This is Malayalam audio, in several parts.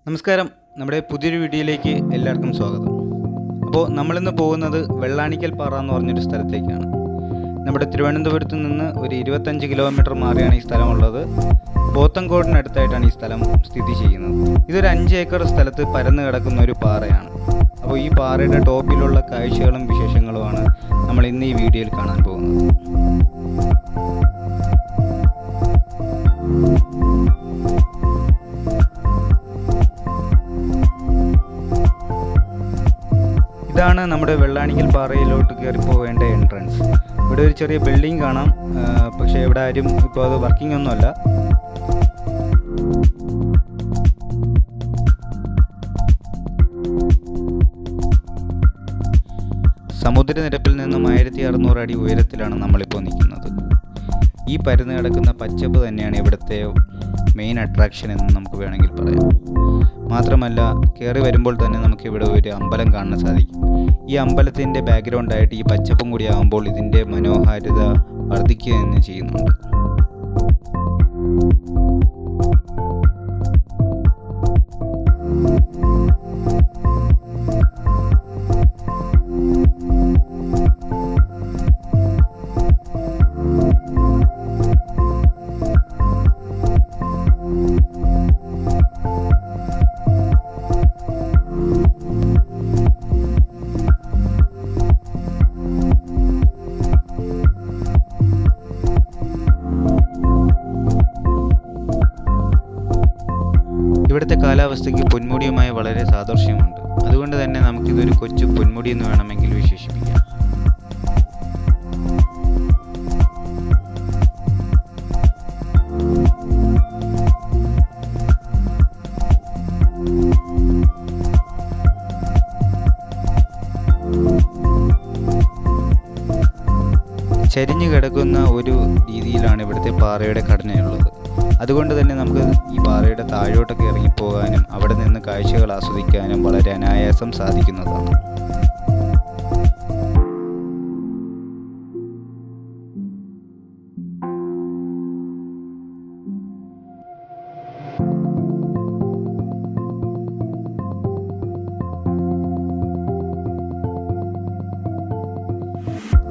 നമസ്കാരം, നമ്മുടെ പുതിയൊരു വീഡിയോയിലേക്ക് എല്ലാവർക്കും സ്വാഗതം. അപ്പോൾ നമ്മളിന്ന് പോകുന്നത് വെള്ളാണിക്കൽ പാറ എന്ന് പറഞ്ഞൊരു സ്ഥലത്തേക്കാണ്. നമ്മുടെ തിരുവനന്തപുരത്ത് നിന്ന് ഒരു 25 കിലോമീറ്റർ മാറിയാണ് ഈ സ്ഥലമുള്ളത്. പോത്തൻകോടിനടുത്തായിട്ടാണ് ഈ സ്ഥലം സ്ഥിതി ചെയ്യുന്നത്. ഇതൊരു 5 ഏക്കർ സ്ഥലത്ത് പരന്നു കിടക്കുന്ന ഒരു പാറയാണ്. അപ്പോൾ ഈ പാറയുടെ ടോപ്പിലുള്ള കാഴ്ചകളും വിശേഷങ്ങളുമാണ് നമ്മൾ ഇന്ന് ഈ വീഡിയോയിൽ കാണാൻ പോകുന്നത്. ഇതാണ് നമ്മുടെ വെള്ളാണിക്കൽ പാറയിലോട്ട് കയറി പോകേണ്ട എൻട്രൻസ്. ഇവിടെ ഒരു ചെറിയ ബിൽഡിംഗ് കാണാം, പക്ഷേ ഇവിടെ ആരും ഇപ്പോൾ അത് വർക്കിംഗ് ഒന്നുമല്ല. സമുദ്രനിരപ്പിൽ നിന്നും 1600 അടി ഉയരത്തിലാണ് നമ്മളിപ്പോൾ നിൽക്കുന്നത്. ഈ പരന്ന് കിടക്കുന്ന പച്ചപ്പ് തന്നെയാണ് ഇവിടുത്തെ മെയിൻ അട്രാക്ഷൻ എന്ന് നമുക്ക് വേണമെങ്കിൽ പറയാം. മാത്രമല്ല, കയറി വരുമ്പോൾ തന്നെ നമുക്കിവിടെ ഒരു അമ്പലം കാണാൻ സാധിക്കും. ഈ അമ്പലത്തിൻ്റെ ബാക്ക്ഗ്രൗണ്ടായിട്ട് ഈ പച്ചപ്പും കൂടി ആകുമ്പോൾ ഇതിൻ്റെ മനോഹാരിത വർദ്ധിക്കുക തന്നെ ചെയ്യുന്നുണ്ട്. ഇവിടുത്തെ കാലാവസ്ഥയ്ക്ക് പൊന്മുടിയുമായി വളരെ സാദൃശ്യമുണ്ട്. അതുകൊണ്ട് തന്നെ നമുക്കിതൊരു കൊച്ചു പൊന്മുടി എന്ന് വേണമെങ്കിൽ വിശേഷിപ്പിക്കാം. ചരിഞ്ഞു കിടക്കുന്ന ഒരു രീതിയിലാണ് ഇവിടുത്തെ പാറയുടെ ഘടനയുള്ളത്. അതുകൊണ്ട് തന്നെ നമുക്ക് ഈ പാറയുടെ താഴോട്ടൊക്കെ ഇറങ്ങിപ്പോകാനും അവിടെ നിന്ന് കാഴ്ചകൾ ആസ്വദിക്കാനും വളരെ അനായാസം സാധിക്കുന്നതാണ്.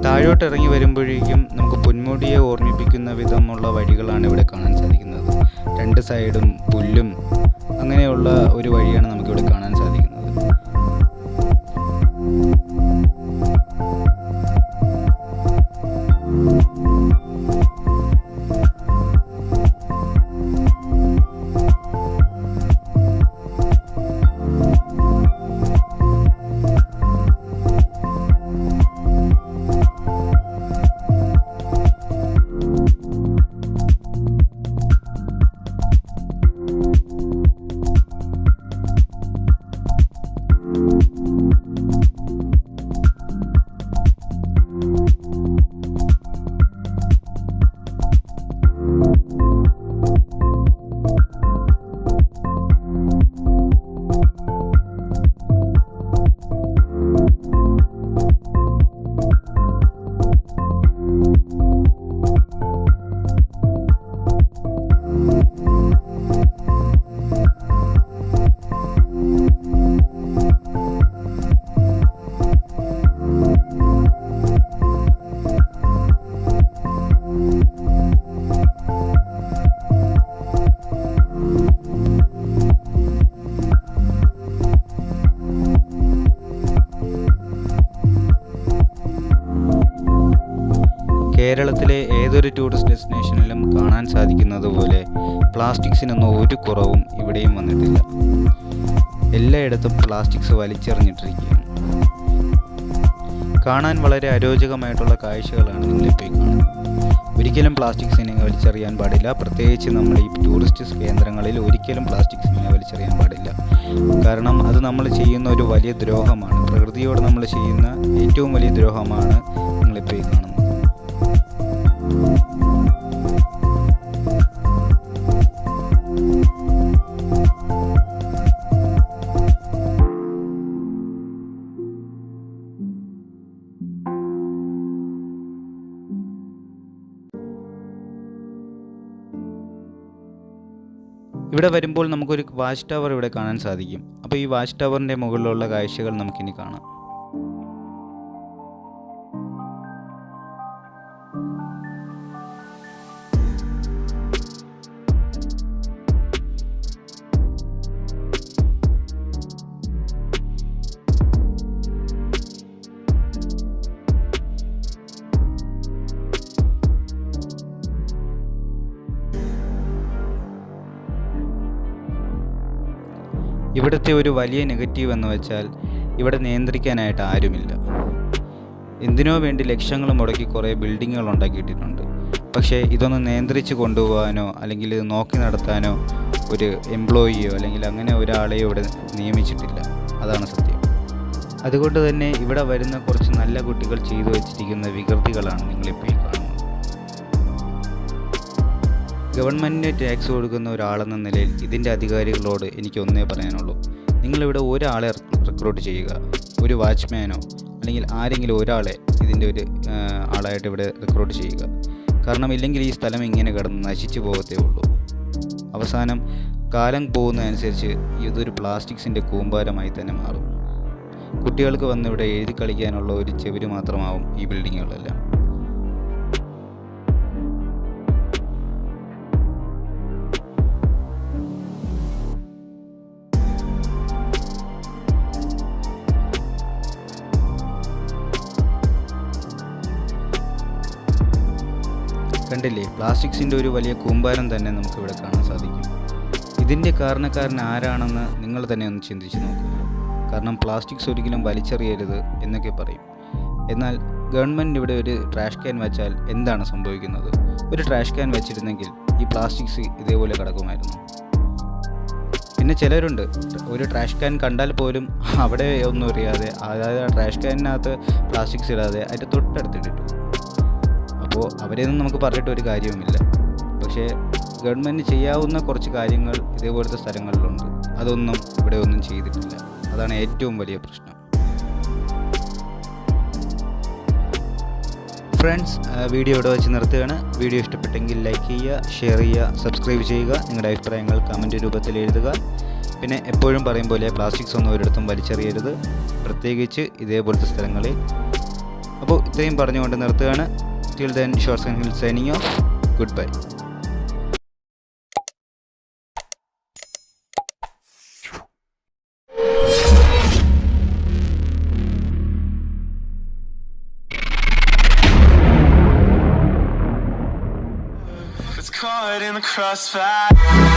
താഴോട്ട് ഇറങ്ങി വരുമ്പോഴേക്കും നമുക്ക് പൊന്മുടിയെ ഓർമ്മിപ്പിക്കുന്ന വിധമുള്ള വഴികളാണ് ഇവിടെ കാണാൻ സാധിക്കുന്നത്. 2 സൈഡും പുല്ലും അങ്ങനെയുള്ള ഒരു വഴിയാണ് നമുക്കിവിടെ കാണാൻ സാധിക്കുന്നത്. കേരളത്തിലെ ഏതൊരു ടൂറിസ്റ്റ് ഡെസ്റ്റിനേഷനിലും കാണാൻ സാധിക്കുന്നത് പോലെ പ്ലാസ്റ്റിക്സിനൊന്നും ഒരു കുറവും ഇവിടെയും വന്നിട്ടില്ല. എല്ലായിടത്തും പ്ലാസ്റ്റിക്സ് വലിച്ചെറിഞ്ഞിട്ടിരിക്കുകയാണ്. കാണാൻ വളരെ അരോചകമായിട്ടുള്ള കാഴ്ചകളാണ് നിങ്ങളിപ്പോൾ കാണുന്നത്. ഒരിക്കലും പ്ലാസ്റ്റിക്സിനെ വലിച്ചെറിയാൻ പാടില്ല. പ്രത്യേകിച്ച് നമ്മൾ ഈ ടൂറിസ്റ്റ് കേന്ദ്രങ്ങളിൽ ഒരിക്കലും പ്ലാസ്റ്റിക്സിനെ വലിച്ചെറിയാൻ പാടില്ല. കാരണം അത് നമ്മൾ ചെയ്യുന്ന ഒരു വലിയ ദ്രോഹമാണ്. പ്രകൃതിയോട് നമ്മൾ ചെയ്യുന്ന ഏറ്റവും വലിയ ദ്രോഹമാണ് നിങ്ങളിപ്പോൾ കാണുന്നത്. ഇവിടെ വരുമ്പോൾ നമുക്കൊരു വാച്ച് ടവർ ഇവിടെ കാണാൻ സാധിക്കും. അപ്പോൾ ഈ വാച്ച് ടവറിൻ്റെ മുകളിലുള്ള കാഴ്ചകൾ നമുക്കിനി കാണാം. ഇവിടുത്തെ ഒരു വലിയ നെഗറ്റീവ് എന്ന് വെച്ചാൽ ഇവിടെ നിയന്ത്രിക്കാനായിട്ട് ആരുമില്ല. എന്തിനോ വേണ്ടി ലക്ഷങ്ങൾ മുടക്കി കുറേ ബിൽഡിങ്ങുകൾ ഉണ്ടാക്കിയിട്ടുണ്ട്. പക്ഷേ ഇതൊന്ന് നിയന്ത്രിച്ച് കൊണ്ടുപോകാനോ അല്ലെങ്കിൽ ഇത് നോക്കി നടത്താനോ ഒരു എംപ്ലോയിയോ അല്ലെങ്കിൽ അങ്ങനെ ഒരാളെയോ ഇവിടെ നിയമിച്ചിട്ടില്ല. അതാണ് സത്യം. അതുകൊണ്ട് തന്നെ ഇവിടെ വരുന്ന കുറച്ച് നല്ല കുട്ടികൾ ചെയ്തു വച്ചിരിക്കുന്ന വികൃതികളാണ് നിങ്ങളിപ്പോൾ ഈ കാണുന്നത്. ഗവൺമെൻറ്റിന് ടാക്സ് കൊടുക്കുന്ന ഒരാളെന്ന നിലയിൽ ഇതിൻ്റെ അധികാരികളോട് എനിക്ക് ഒന്നേ പറയാനുള്ളൂ. നിങ്ങളിവിടെ ഒരാളെ റിക്രൂട്ട് ചെയ്യുക, ഒരു വാച്ച്മാനോ അല്ലെങ്കിൽ ആരെങ്കിലും ഒരാളെ ഇതിൻ്റെ ഒരു ആളായിട്ട് ഇവിടെ റിക്രൂട്ട് ചെയ്യുക. കാരണം ഇല്ലെങ്കിൽ ഈ സ്ഥലം ഇങ്ങനെ കിടന്ന് നശിച്ചു പോകത്തേ ഉള്ളൂ. അവസാനം കാലം പോകുന്നതനുസരിച്ച് ഇതൊരു പ്ലാസ്റ്റിക്സിൻ്റെ കൂമ്പാരമായി തന്നെ മാറും. കുട്ടികൾക്ക് വന്നിവിടെ എഴുതി കളിക്കാനുള്ള ഒരു ചെവിര് മാത്രമാവും ഈ ബിൽഡിങ്ങുകളെല്ലാം. കണ്ടില്ലേ, പ്ലാസ്റ്റിക്സിൻ്റെ ഒരു വലിയ കൂമ്പാരം തന്നെ നമുക്കിവിടെ കാണാൻ സാധിക്കും. ഇതിൻ്റെ കാരണക്കാരൻ ആരാണെന്ന് നിങ്ങൾ തന്നെ ഒന്ന് ചിന്തിച്ച് നോക്കുക. കാരണം പ്ലാസ്റ്റിക്സ് ഒരിക്കലും വലിച്ചെറിയരുത് എന്നൊക്കെ പറയും. എന്നാൽ ഗവൺമെൻറ് ഇവിടെ ഒരു ട്രാഷ് ക്യാൻ വെച്ചാൽ എന്താണ് സംഭവിക്കുന്നത്? ഒരു ട്രാഷ് ക്യാൻ വെച്ചിരുന്നെങ്കിൽ ഈ പ്ലാസ്റ്റിക്സ് ഇതേപോലെ കിടക്കുമായിരുന്നു. പിന്നെ ചിലരുണ്ട് ഒരു ട്രാഷ് ക്യാൻ കണ്ടാൽ പോലും അവിടെ ഒന്നും അറിയാതെ, അതായത് ആ ട്രാഷ് ക്യാനിനകത്ത് പ്ലാസ്റ്റിക്സ് ഇടാതെ അതിൻ്റെ തൊട്ടടുത്തിട്ടിട്ടു. അപ്പോൾ അവരെയൊന്നും നമുക്ക് പറഞ്ഞിട്ട് ഒരു കാര്യവുമില്ല. പക്ഷേ ഗവൺമെൻറ് ചെയ്യാവുന്ന കുറച്ച് കാര്യങ്ങൾ ഇതേപോലത്തെ സ്ഥലങ്ങളിലുണ്ട്. അതൊന്നും ഇവിടെ ഒന്നും ചെയ്തിട്ടില്ല. അതാണ് ഏറ്റവും വലിയ പ്രശ്നം. ഫ്രണ്ട്സ്, വീഡിയോ ഇവിടെ വെച്ച് നിർത്തുകയാണ്. വീഡിയോ ഇഷ്ടപ്പെട്ടെങ്കിൽ ലൈക്ക് ചെയ്യുക, ഷെയർ ചെയ്യുക, സബ്സ്ക്രൈബ് ചെയ്യുക. നിങ്ങളുടെ അഭിപ്രായങ്ങൾ കമൻറ്റ് രൂപത്തിൽ എഴുതുക. പിന്നെ എപ്പോഴും പറയും പോലെ പ്ലാസ്റ്റിക്സ് ഒന്നും ഒരിടത്തും വലിച്ചെറിയരുത്, പ്രത്യേകിച്ച് ഇതേപോലത്തെ സ്ഥലങ്ങളിൽ. അപ്പോൾ ഇത്രയും പറഞ്ഞുകൊണ്ട് നിർത്തുകയാണ്. Till then, Shorts and Hills signing off. Goodbye. It's caught in the crossfire.